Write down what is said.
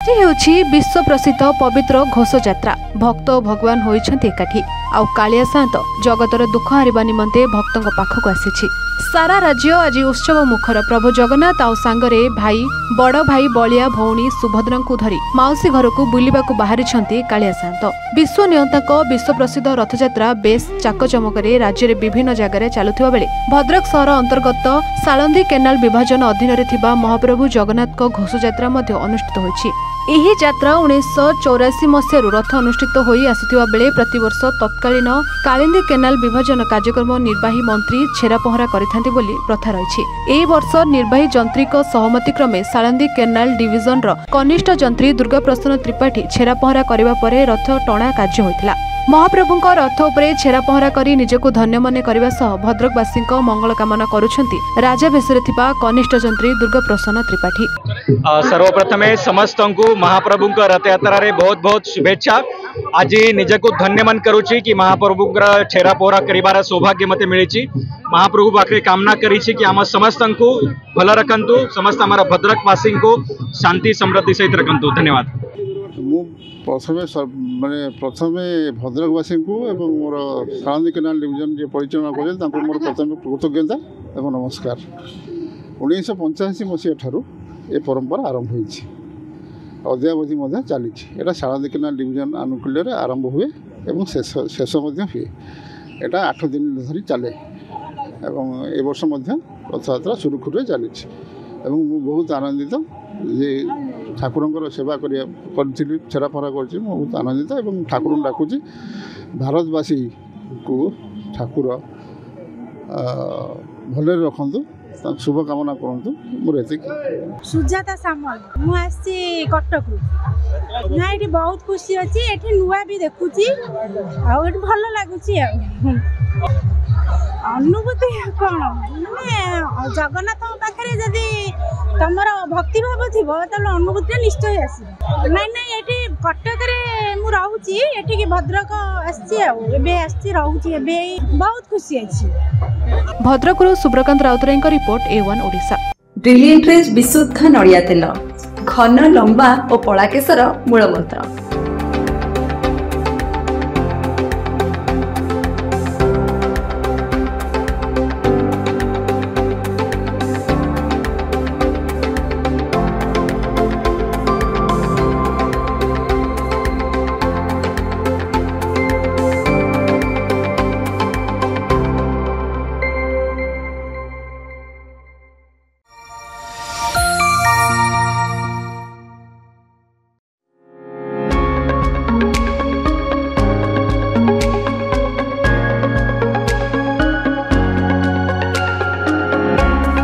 विश्व प्रसिद्ध पवित्र घोष यात्रा भक्त भगवान होइछन्ति एकाठी आउ कालिया सात जगतर दुख हारिबा निमंते भक्तों पाखक आसी सारा राज्य आज उत्सव मुखर प्रभु जगन्नाथ आउ सांगरे भाई बड़ भाई बलिया भौणी सुभद्रा को धरी माउसी घर को बुलिबाकू बाहरी कालिया सात विश्व नियंताक विश्व प्रसिद्ध रथयात्रा बेस चाकचमकरे राज्य विभिन्न जगार चलुथिबा बेले भद्रक सहर अंतर्गत सालंदी केनाल विभाजन अधीन थिबा महाप्रभु जगन्नाथ घोषयात्रा अनुष्ठित होइछि। एही यात्रा 1984 मसीह रथ अनुष्ठित होई आसुथिबा बेले प्रतिवर्ष तत्कालीन कालिंदी केनाल विभाजन कार्यक्रम निर्वाही मंत्री छेरा पहरा करिथांती बोली प्रथा रहिछि। एही वर्ष निर्वाही जंत्रीक सहमति क्रमे सालंदी केनाल डिविजन रो कनिष्ठ जंत्री दुर्गा प्रसन्न त्रिपाठी छेरा पहरा करिबा परे रथ टणा कार्य होइतिला। महाप्रभुଙ୍କ रथ उपरे छेरा पहरा करी निजको धन्य मने करबा सह भद्रकवासीଙ୍କ मंगल कामना करूछन्ति राजा बेसरे थिबा कनिष्ठ जंत्री दुर्गा प्रसन्न त्रिपाठी। सर्वप्रथमे समस्तंकु महाप्रभुଙ୍କ रथ यात्रा रे बहुत बहुत शुभेच्छा। आज निजको धन्य मन करूछि कि महाप्रभुଙ୍କ छेरा पहरा करिबार सौभाग्य मते मिलिछि। महाप्रभु पाखे कामना करिछि कि आम समस्तंकु भल रखंतु, समस्त हमारा भद्रकवासी को शांति समृद्धि सहित रखंतु। धन्यवाद। प्रथमे भद्रकवासी को मोर सालंदी केनाल डिविजन जो परिचालना कर मोर प्रथम कृतज्ञता और नमस्कार। 1985 मसीहा ठारू ये परंपरा आरंभ होती अद्यावधि चली यहाँ सालंदी केनाल डिविजन आनुकूल्य आरंभ हुए और शेष हुए। यहाँ 8 दिन धरी चले और ए वर्ष रथयात्रा सुरुखुरु चली बहुत आनंदित ये ठाकुर सेवा करी छेरा पहरा कर बहुत आनंदित और ठाकुर डाकुची भारतवासी को ठाकुर भले रखु शुभकामना करूँ। मुझे सुजाता सामल मुझे कटक ना ये बहुत खुशी अच्छी ये नुआ भी देखुची भल लगुच अनुभूति कौन मैंने जगन्नाथ पाखे जदि तुम भक्ति भाव थी अनुभूति निश्चय आस ना ना ये कटक मुझे ये भद्रक आसी बहुत खुशी अच्छी। Bhadrak Subrakant Routray report A1 Odisha. Brilliant रेज विशुद्ध नड़िया तेल घन लंबा और पड़ा केशर मूलमंत्र।